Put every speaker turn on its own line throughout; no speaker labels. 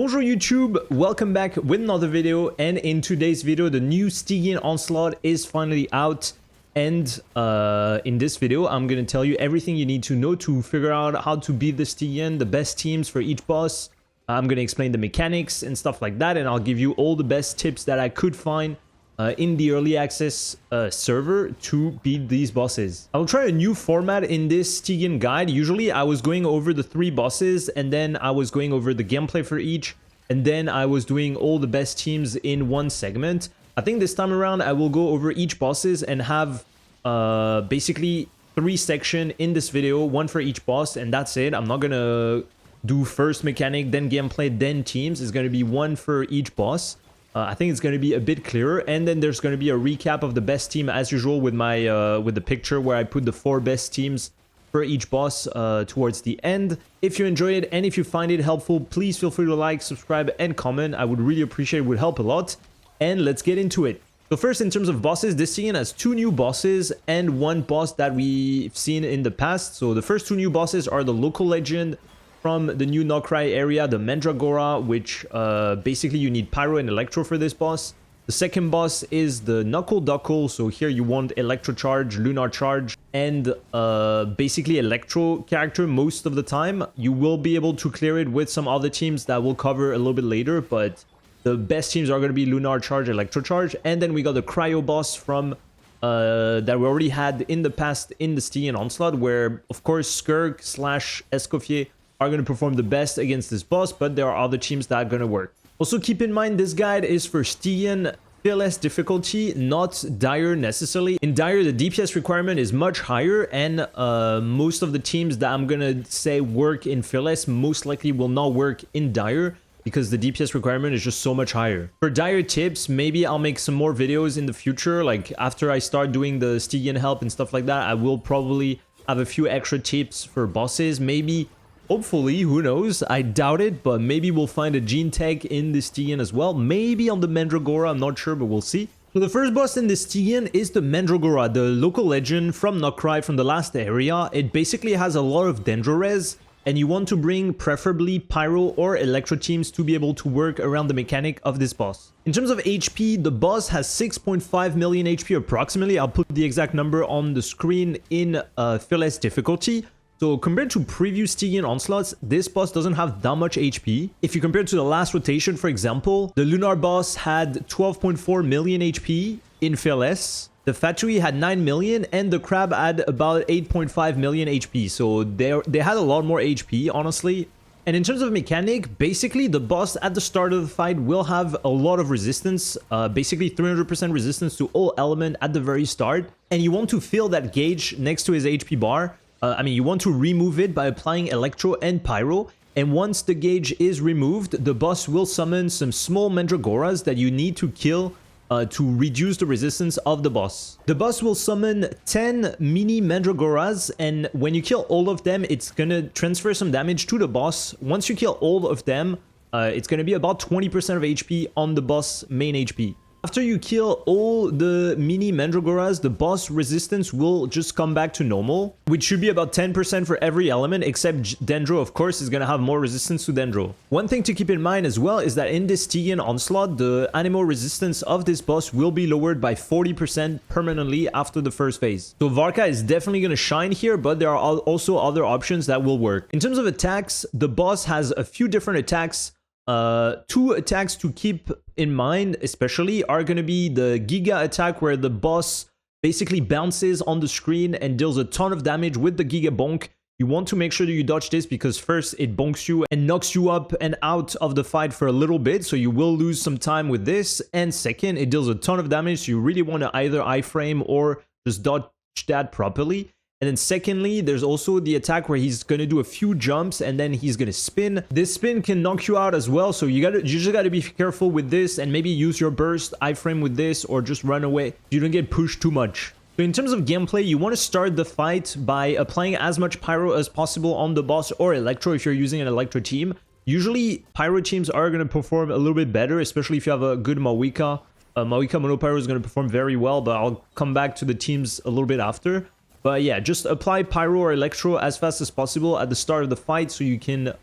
Bonjour YouTube, welcome back with another video, and in today's video the new Stygian Onslaught is finally out, and in this video I'm gonna tell you everything you need to know to figure out how to beat the Stygian, the best teams for each boss. I'm gonna explain the mechanics and stuff like that, and I'll give you all the best tips that I could find in the early access server to beat these bosses. I'll try a new format in this Stygian guide. Usually I was going over the 3 bosses and then I was going over the gameplay for each, and then I was doing all the best teams in one segment. I think this time around I will go over each bosses and have basically 3 sections in this video, 1 for each boss, and that's it. I'm not gonna do first mechanic, then gameplay, then teams. It's gonna be 1 for each boss. I think it's going to be a bit clearer, and then there's going to be a recap of the best team as usual with my with the picture where I put the 4 best teams for each boss towards the end. If you enjoy it and if you find it helpful, please feel free to like, subscribe, and comment. I would really appreciate it. Would help a lot. And let's get into it. So first, in terms of bosses, this Stygian has 2 new bosses and 1 boss that we've seen in the past. So the first 2 new bosses are the local legend from the new Nokrai area, the Mandragora, which basically you need Pyro and Electro for this boss. The second boss is the Kunckle Duckle, so here you want Electro Charge, Lunar Charge, and basically Electro character most of the time. You will be able to clear it with some other teams that we'll cover a little bit later, but the best teams are going to be Lunar Charge, Electro Charge, and then we got the Cryo boss from that we already had in the past in the Stygian Onslaught, where of course Skirk / Escoffier are going to perform the best against this boss, but there are other teams that are going to work. Also keep in mind this guide is for Stygian fearless difficulty, not dire necessarily. In dire the DPS requirement is much higher, and most of the teams that I'm going to say work in fearless most likely will not work in dire because the DPS requirement is just so much higher. For dire tips, maybe I'll make some more videos in the future, like after I start doing the Stygian help and stuff like that. I will probably have a few extra tips for bosses, maybe. Hopefully, who knows? I doubt it, but maybe we'll find a gene tag in the Stygian as well. Maybe on the Mandragora, I'm not sure, but we'll see. So the first boss in the Stygian is the Mandragora, the local legend from Nokrai from the last area. It basically has a lot of Dendro res, and you want to bring preferably Pyro or Electro teams to be able to work around the mechanic of this boss. In terms of HP, the boss has 6.5 million HP approximately. I'll put the exact number on the screen in fearless difficulty. So compared to previous Stygian Onslaughts, this boss doesn't have that much HP. If you compare it to the last rotation, for example, the Lunar boss had 12.4 million HP in Fearless, the Fatui had 9 million, and the Crab had about 8.5 million HP. So they had a lot more HP, honestly. And in terms of mechanic, basically the boss at the start of the fight will have a lot of resistance, basically 300% resistance to all element at the very start. And you want to fill that gauge next to his HP bar. You want to remove it by applying Electro and Pyro, and once the gauge is removed, the boss will summon some small Mandragoras that you need to kill to reduce the resistance of the boss. The boss will summon 10 mini Mandragoras, and when you kill all of them, it's gonna transfer some damage to the boss. Once you kill all of them, it's gonna be about 20% of HP on the boss main HP. After you kill all the mini Mandragoras, the boss resistance will just come back to normal, which should be about 10% for every element, except Dendro, of course, is going to have more resistance to Dendro. One thing to keep in mind as well is that in this Stygian Onslaught, the animal resistance of this boss will be lowered by 40% permanently after the first phase. So Varka is definitely going to shine here, but there are also other options that will work. In terms of attacks, the boss has a few different attacks. 2 attacks to keep in mind especially are going to be the Giga attack, where the boss basically bounces on the screen and deals a ton of damage with the Giga Bonk. You want to make sure that you dodge this because first it bonks you and knocks you up and out of the fight for a little bit, so you will lose some time with this, and second, it deals a ton of damage, so you really want to either iframe or just dodge that properly. And then secondly, there's also the attack where he's going to do a few jumps and then he's going to spin. This spin can knock you out as well, so you just got to be careful with this and maybe use your burst, iframe with this, or just run away. You don't get pushed too much. So in terms of gameplay, you want to start the fight by applying as much Pyro as possible on the boss or Electro if you're using an Electro team. Usually, Pyro teams are going to perform a little bit better, especially if you have a good Mavuika. Mavuika Monopyro is going to perform very well, but I'll come back to the teams a little bit after. But yeah, just apply Pyro or Electro as fast as possible at the start of the fight so you can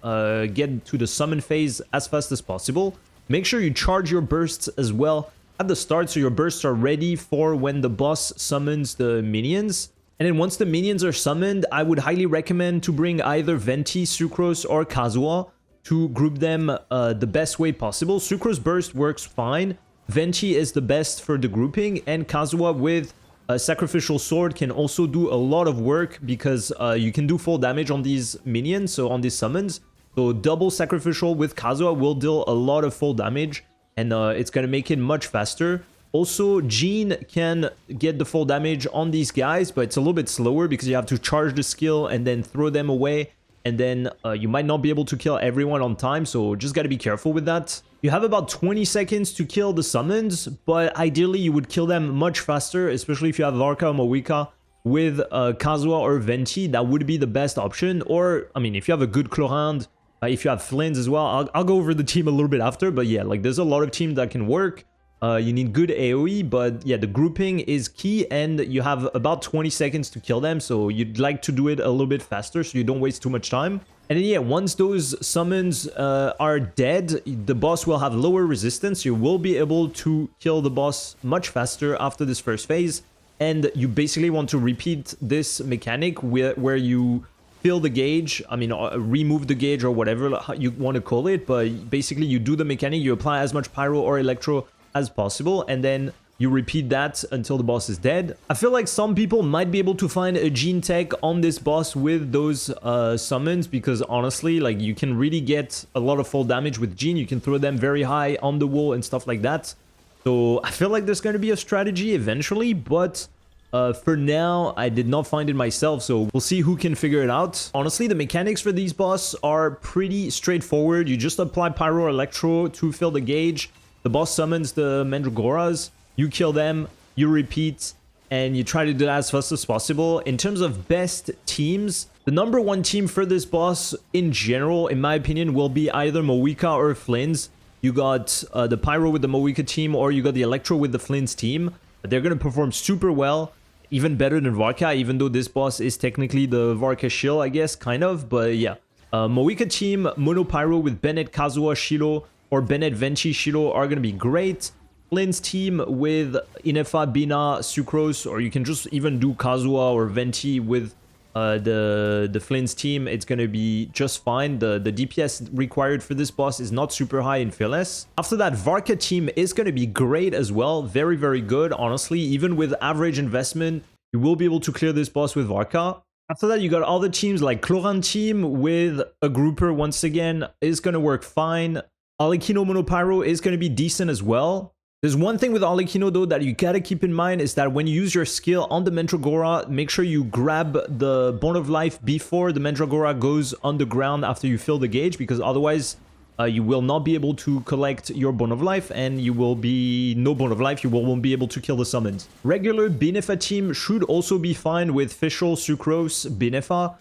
get to the summon phase as fast as possible. Make sure you charge your bursts as well at the start so your bursts are ready for when the boss summons the minions. And then once the minions are summoned, I would highly recommend to bring either Venti, Sucrose, or Kazuha to group them the best way possible. Sucrose burst works fine. Venti is the best for the grouping, and Kazuha with a Sacrificial Sword can also do a lot of work because you can do full damage on these minions, so on these summons. So double Sacrificial with Kazuha will deal a lot of full damage, and it's going to make it much faster. Also, Jean can get the full damage on these guys, but it's a little bit slower because you have to charge the skill and then throw them away. And then you might not be able to kill everyone on time, so just got to be careful with that. You have about 20 seconds to kill the summons, but ideally you would kill them much faster, especially if you have Varka or Mavuika with Kazuha or Venti. That would be the best option. Or, I mean, if you have a good Chlorand, if you have Flins as well, I'll go over the team a little bit after. But yeah, like there's a lot of teams that can work. You need good AoE, but yeah, the grouping is key, and you have about 20 seconds to kill them, so you'd like to do it a little bit faster so you don't waste too much time. And then yeah, once those summons are dead, the boss will have lower resistance. You will be able to kill the boss much faster after this first phase, and you basically want to repeat this mechanic where you fill the gauge, I mean, remove the gauge or whatever you want to call it, but basically you do the mechanic, you apply as much Pyro or Electro as possible, and then you repeat that until the boss is dead. I feel like some people might be able to find a Gene tech on this boss with those summons, because honestly, like, you can really get a lot of full damage with Gene. You can throw them very high on the wall and stuff like that. So I feel like there's going to be a strategy eventually, but for now, I did not find it myself, so we'll see who can figure it out. Honestly, the mechanics for these boss are pretty straightforward. You just apply Pyro or Electro to fill the gauge. The boss summons the Mandragoras, you kill them, you repeat, and you try to do that as fast as possible. In terms of best teams, the number one team for this boss in general, in my opinion, will be either Mavuika or Flins. You got the Pyro with the Mavuika team, or you got the Electro with the Flins team. They're going to perform super well, even better than Varka, even though this boss is technically the Varka shield, I guess, kind of. But yeah, Mavuika team, Mono Pyro with Bennett, Kazuha, Shiro, or Bennett, Venti, Shiro are going to be great. Flynn's team with Inefa, Bina, Sucrose, or you can just even do Kazuha or Venti with the Flynn's team. It's going to be just fine. The DPS required for this boss is not super high in Fearless. After that, Varka team is going to be great as well. Very, very good, honestly. Even with average investment, you will be able to clear this boss with Varka. After that, you got other teams like Chlorand team with a grouper, once again, is going to work fine. Arlecchino Monopyro is going to be decent as well. There's one thing with Arlecchino though that you gotta keep in mind, is that when you use your skill on the Mandragora, make sure you grab the Bone of Life before the Mandragora goes underground after you fill the gauge, because otherwise you will not be able to collect your Bone of Life, and you will be no Bone of Life, you won't be able to kill the summons. Regular Binefa team should also be fine with Fischl, Sucrose, Binefa.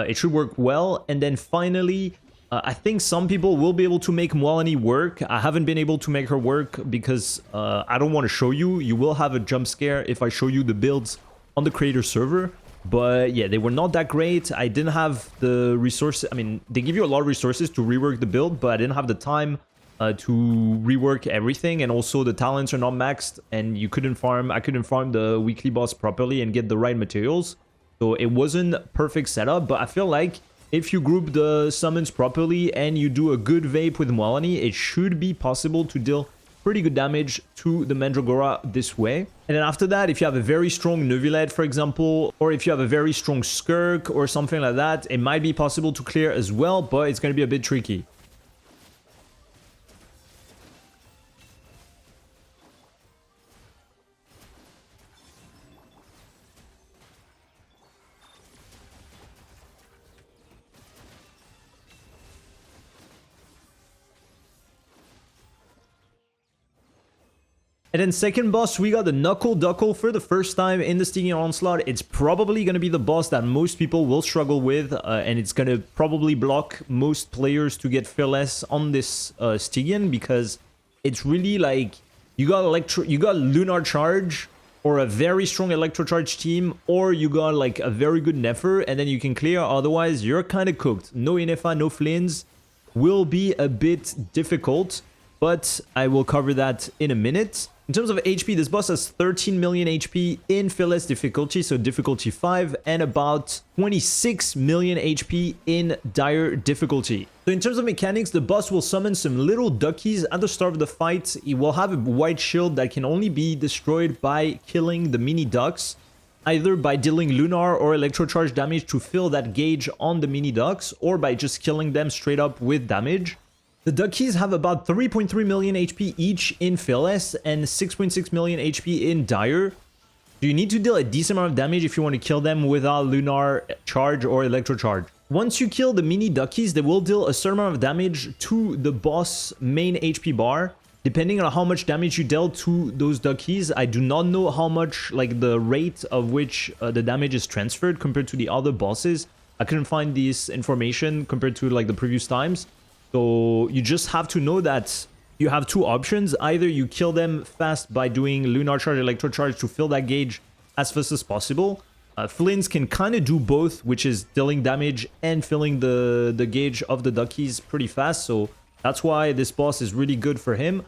It should work well. And then finally, I think some people will be able to make Moalani work. I haven't been able to make her work because I don't want to show you. You will have a jump scare if I show you the builds on the creator server. But yeah, they were not that great. I didn't have the resources. I mean, they give you a lot of resources to rework the build, but I didn't have the time to rework everything. And also the talents are not maxed, and you couldn't farm. I couldn't farm the weekly boss properly and get the right materials. So it wasn't perfect setup, but I feel like if you group the summons properly and you do a good vape with Moalani, it should be possible to deal pretty good damage to the Mandragora this way. And then after that, if you have a very strong Neuvillette, for example, or if you have a very strong Skirk or something like that, it might be possible to clear as well, but it's going to be a bit tricky. And then second boss, we got the Kunckle Duckle for the first time in the Stygian Onslaught. It's probably going to be the boss that most people will struggle with, and it's going to probably block most players to get Fearless on this Stygian, because it's really like you got Lunar Charge, or a very strong electrocharge team, or you got like a very good Nefer and then you can clear. Otherwise, you're kind of cooked. No Inefa, no Flins will be a bit difficult, but I will cover that in a minute. In terms of HP, this boss has 13 million HP in Fearless difficulty, so difficulty 5, and about 26 million HP in Dire difficulty. So in terms of mechanics, the boss will summon some little duckies at the start of the fight. He will have a white shield that can only be destroyed by killing the mini ducks, either by dealing lunar or electrocharge damage to fill that gauge on the mini ducks, or by just killing them straight up with damage. The duckies have about 3.3 million HP each in Fearless and 6.6 million HP in Dire. So you need to deal a decent amount of damage if you want to kill them without lunar charge or electrocharge. Once you kill the mini duckies, they will deal a certain amount of damage to the boss main HP bar. Depending on how much damage you dealt to those duckies, I do not know how much, like the rate of which the damage is transferred compared to the other bosses. I couldn't find this information compared to like the previous times. So you just have to know that you have two options. Either you kill them fast by doing lunar charge, electrocharge to fill that gauge as fast as possible. Flins can kind of do both, which is dealing damage and filling the gauge of the duckies pretty fast. So that's why this boss is really good for him.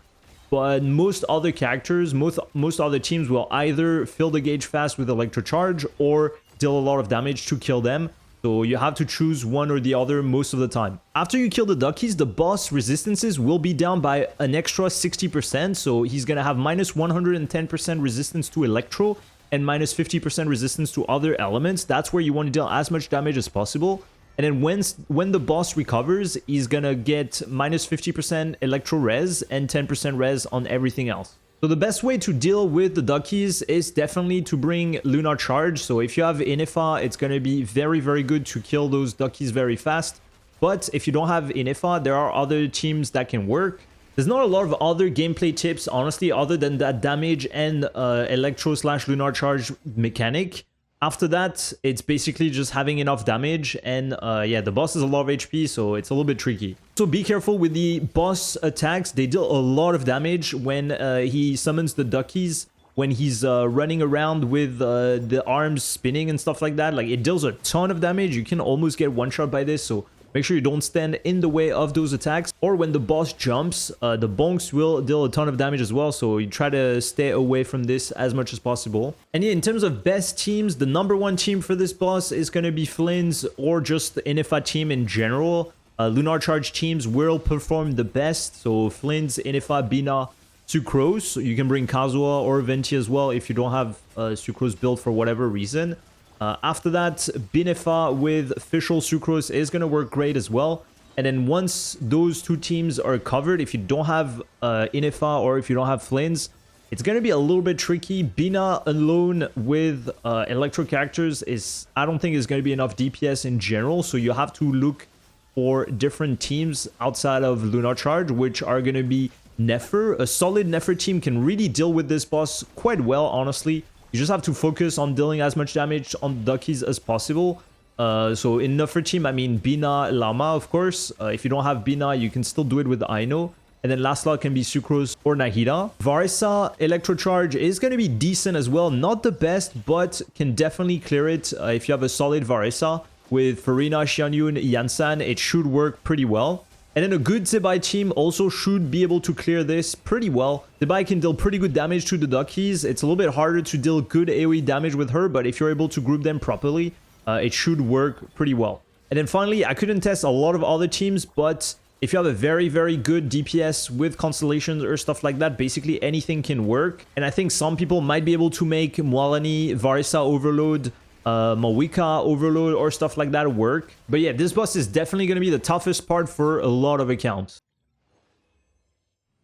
But most other characters, most other teams will either fill the gauge fast with electrocharge or deal a lot of damage to kill them. So you have to choose one or the other most of the time. After you kill the duckies, the boss resistances will be down by an extra 60%. So he's going to have minus 110% resistance to electro and minus 50% resistance to other elements. That's where you want to deal as much damage as possible. And then when the boss recovers, he's going to get minus 50% electro res and 10% res on everything else. So the best way to deal with the duckies is definitely to bring lunar charge. So if you have Inefa, it's going to be very, very good to kill those duckies very fast. But if you don't have Inefa, there are other teams that can work. There's not a lot of other gameplay tips, honestly, other than that damage and electro/lunar charge mechanic. After that, it's basically just having enough damage, and yeah, the boss has a lot of HP, so it's a little bit tricky. So be careful with the boss attacks. They deal a lot of damage when he summons the duckies, when he's running around with the arms spinning and stuff like that. Like, it deals a ton of damage. You can almost get one shot by this, so make sure you don't stand in the way of those attacks. Or when the boss jumps, the bonks will deal a ton of damage as well. So you try to stay away from this as much as possible. And yeah, in terms of best teams, the #1 team for this boss is going to be Flins or just the Inefa team in general. Lunar Charge teams will perform the best. So Flins, Inefa, Bina, Sucrose. You can bring Kazuha or Venti as well if you don't have Sucrose built for whatever reason. After that, Binefa with Official Sucrose is going to work great as well. And then once those two teams are covered, if you don't have Inefa or if you don't have Flins, it's going to be a little bit tricky. Bina alone with Electro characters is, I don't think is going to be enough DPS in general. So you have to look for different teams outside of Lunar Charge, which are going to be Nefer. A solid Nefer team can really deal with this boss quite well, honestly. You just have to focus on dealing as much damage on the duckies as possible. So in Nefer team, I mean Bina, Lama, of course. If you don't have Bina, you can still do it with Aino. And then last slot can be Sucrose or Nahida. Varisa Electrocharge is going to be decent as well. Not the best, but can definitely clear it. If you have a solid Varisa with Farina, Xianyun, Yansan, it should work pretty well. And then a good Zebai team also should be able to clear this pretty well. Zebai can deal pretty good damage to the duckies. It's a little bit harder to deal good AoE damage with her, but if you're able to group them properly, it should work pretty well. And then finally, I couldn't test a lot of other teams, but if you have a very, very good DPS with constellations or stuff like that, basically anything can work. And I think some people might be able to make Mwalani, Varisa Overload, Mavuika Overload or stuff like that work. But yeah, this boss is definitely going to be the toughest part for a lot of accounts.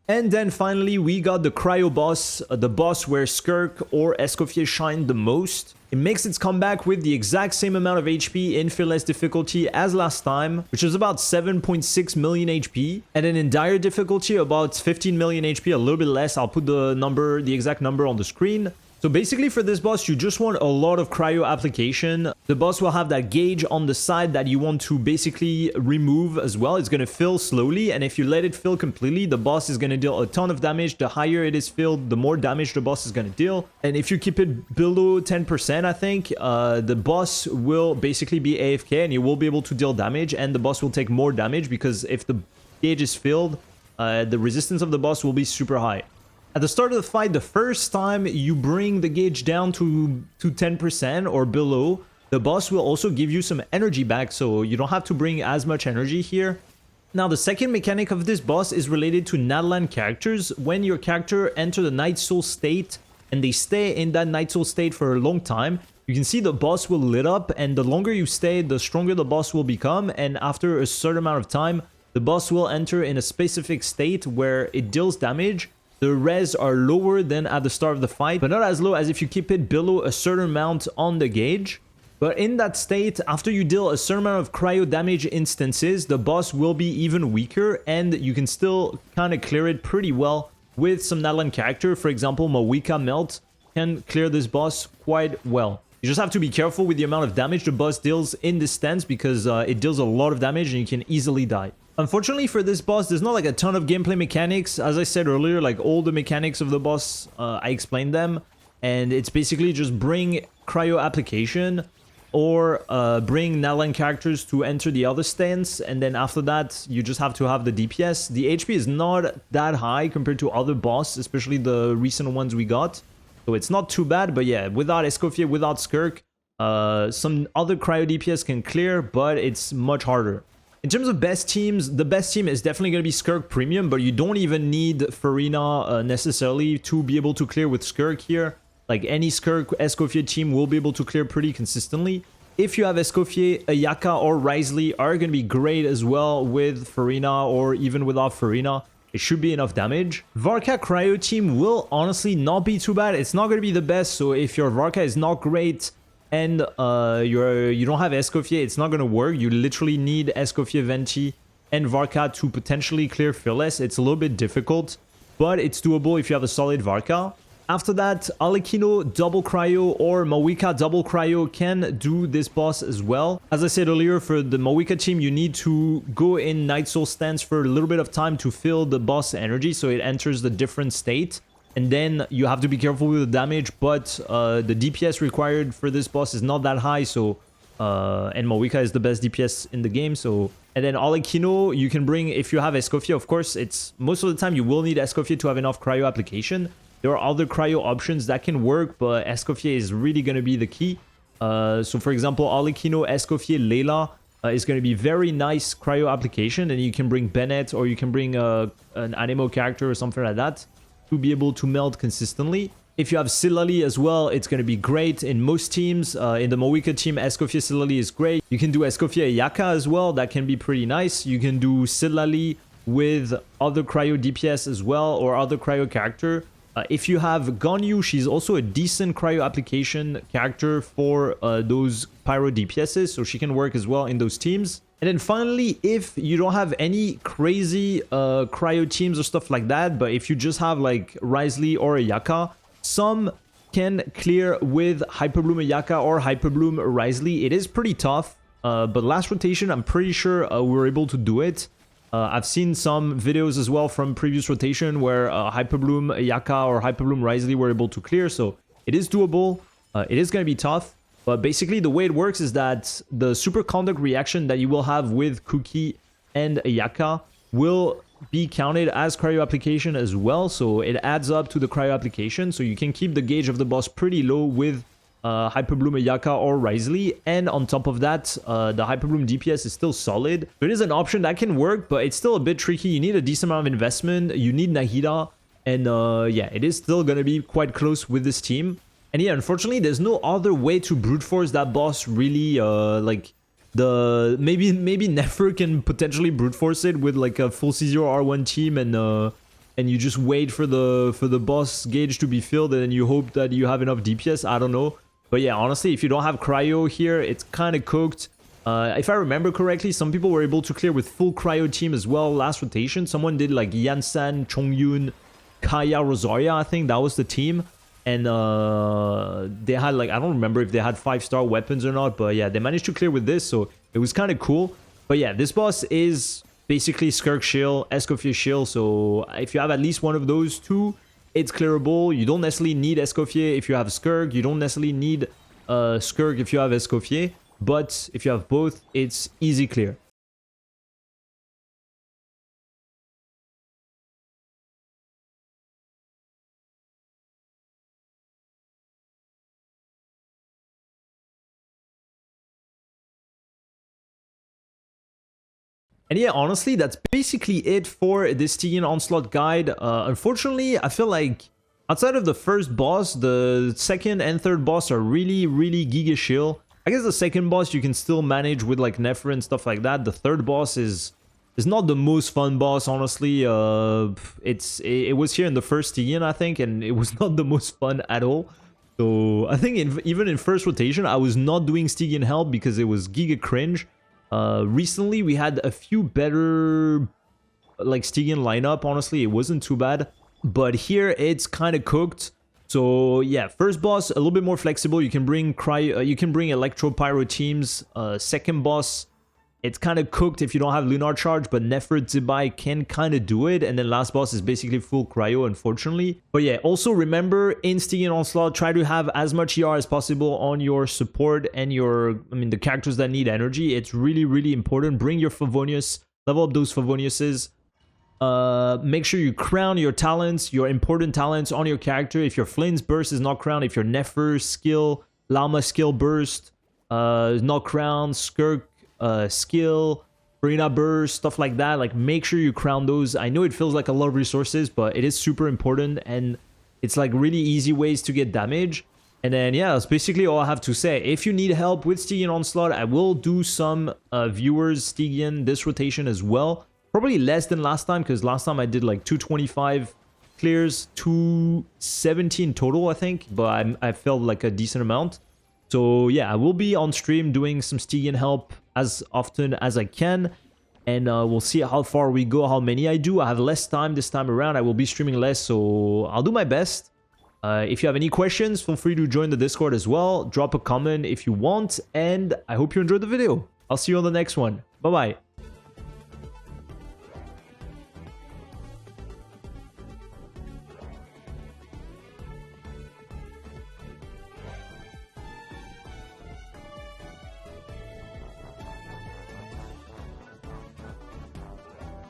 And then finally, we got the Cryo boss, the boss where Skirk or Escoffier shine the most. It makes its comeback with the exact same amount of HP in Fearless difficulty as last time, which is about 7.6 million HP. And then in Dire difficulty, about 15 million HP, a little bit less. I'll put the exact number on the screen. So basically for this boss, you just want a lot of cryo application. The boss will have that gauge on the side that you want to basically remove as well. It's going to fill slowly, and if you let it fill completely, the boss is going to deal a ton of damage. The higher it is filled, the more damage the boss is going to deal. And if you keep it below 10%, I think, the boss will basically be AFK and you will be able to deal damage, and the boss will take more damage because if the gauge is filled, the resistance of the boss will be super high. At the start of the fight, the first time you bring the gauge down to 10% or below, the boss will also give you some energy back, so you don't have to bring as much energy here. Now, the second mechanic of this boss is related to Nadland characters. When your character enter the Night Soul state and they stay in that Night Soul state for a long time, you can see the boss will lit up, and the longer you stay, the stronger the boss will become, and after a certain amount of time, the boss will enter in a specific state where it deals damage. The res are lower than at the start of the fight, but not as low as if you keep it below a certain amount on the gauge. But in that state, after you deal a certain amount of cryo damage instances, the boss will be even weaker, and you can still kind of clear it pretty well with some Nadland character. For example, Mavuika Melt can clear this boss quite well. You just have to be careful with the amount of damage the boss deals in this stance, because it deals a lot of damage and you can easily die. Unfortunately for this boss, there's not like a ton of gameplay mechanics. As I said earlier, like all the mechanics of the boss, I explained them. And it's basically just bring cryo application or bring Nadland characters to enter the other stance. And then after that, you just have to have the DPS. The HP is not that high compared to other boss, especially the recent ones we got. So it's not too bad, but yeah, without Escoffier, without Skirk, some other cryo DPS can clear, but it's much harder. In terms of best teams, the best team is definitely going to be Skirk Premium, but you don't even need Farina necessarily to be able to clear with Skirk here. Like any Skirk Escoffier team will be able to clear pretty consistently. If you have Escoffier, Ayaka or Risley are going to be great as well with Farina, or even without Farina. It should be enough damage. Varka Cryo team will honestly not be too bad. It's not going to be the best, so if your Varka is not great and you don't have Escoffier, it's not going to work. You literally need Escoffier, Venti, and Varka to potentially clear Fearless. It's a little bit difficult, but it's doable if you have a solid Varka. After that, Alekino double cryo or Mavuika double cryo can do this boss as well. As I said earlier, for the Mavuika team, you need to go in Night Soul stance for a little bit of time to fill the boss energy so it enters the different state. And then you have to be careful with the damage, but the DPS required for this boss is not that high, so and Mavuika is the best DPS in the game, so... And then Alekino, you can bring, if you have Escoffier, of course, it's most of the time you will need Escoffier to have enough cryo application. There are other cryo options that can work, but Escoffier is really going to be the key. So for example, Alekino, Escoffier, Layla is going to be very nice cryo application, and you can bring Bennett or you can bring an Anemo character or something like that to be able to melt consistently. If you have Silali as well, it's going to be great in most teams. In the Mavuika team, Escoffier Silali is great. You can do Escoffier Ayaka as well. That can be pretty nice. You can do Silali with other cryo DPS as well, or other cryo character. If you have Ganyu, she's also a decent cryo application character for those pyro DPSs, so she can work as well in those teams. And then finally, if you don't have any crazy cryo teams or stuff like that, but if you just have like Risley or Ayaka, some can clear with Hyperbloom Ayaka or Hyperbloom Risley. It is pretty tough, but last rotation, I'm pretty sure we were able to do it. I've seen some videos as well from previous rotation where Hyperbloom Ayaka or Hyperbloom Risley were able to clear, so it is doable. It is going to be tough, but basically the way it works is that the superconduct reaction that you will have with Kuki and Ayaka will be counted as cryo application as well, so it adds up to the cryo application, so you can keep the gauge of the boss pretty low with Hyperbloom Ayaka or Risley, and on top of that, the Hyperbloom DPS is still solid. So it is an option that can work, but it's still a bit tricky. You need a decent amount of investment, you need Nahida, and yeah, it is still gonna be quite close with this team. And yeah, unfortunately, there's no other way to brute force that boss really, like... maybe Nefer can potentially brute force it with like a full C0 R1 team, and you just wait for the boss gauge to be filled, and then you hope that you have enough DPS. I don't know, but yeah, honestly, if you don't have cryo here, it's kind of cooked. If I remember correctly, some people were able to clear with full cryo team as well last rotation. Someone did like Yansan, Chongyun, Kaya, Rosaria, I think that was the team. And they had like, I don't remember if they had 5-star weapons or not, but yeah, they managed to clear with this, so it was kind of cool. But yeah, this boss is basically Skirk shield, Escoffier shield, so if you have at least one of those two, it's clearable. You don't necessarily need Escoffier if you have Skirk. You don't necessarily need Skirk if you have Escoffier, but if you have both, it's easy clear. And yeah, honestly, that's basically it for this Stygian Onslaught guide. Unfortunately, I feel like outside of the first boss, the second and third boss are really, really giga chill. I guess the second boss you can still manage with like Nefer and stuff like that. The third boss is not the most fun boss, honestly. It was here in the first Stygian, I think, and it was not the most fun at all. So I think even in first rotation, I was not doing Stygian help because it was giga cringe. Recently, we had a few better like Stygian lineup. Honestly, it wasn't too bad. But here, it's kind of cooked. So yeah, first boss, a little bit more flexible. You can bring Electro Pyro teams. Second boss, it's kind of cooked if you don't have Lunar Charge, but Nefer Zibai can kind of do it. And then last boss is basically full cryo, unfortunately. But yeah, also remember, in Stygian Onslaught, try to have as much ER as possible on your support and the characters that need energy. It's really, really important. Bring your Favonius, level up those Favoniuses. Make sure you crown your talents, your important talents on your character. If your Flynn's burst is not crowned, if your Nefer skill, Llama skill burst is not crowned, Skirk skill, Arena burst, stuff like that, like make sure you crown those. I know it feels like a lot of resources, but it is super important, and it's like really easy ways to get damage. And then yeah, that's basically all I have to say. If you need help with Stygian Onslaught, I will do some viewers Stygian this rotation as well. Probably less than last time, because last time I did like 225 clears, 217 total, I think, but I felt like a decent amount. So yeah, I will be on stream doing some Stygian help as often as I can, and we'll see how far we go, how many I do. I have less time this time around. I will be streaming less, so I'll do my best. If you have any questions, feel free to join the Discord as well. Drop a comment if you want, and I hope you enjoyed the video. I'll see you on the next one. Bye-bye.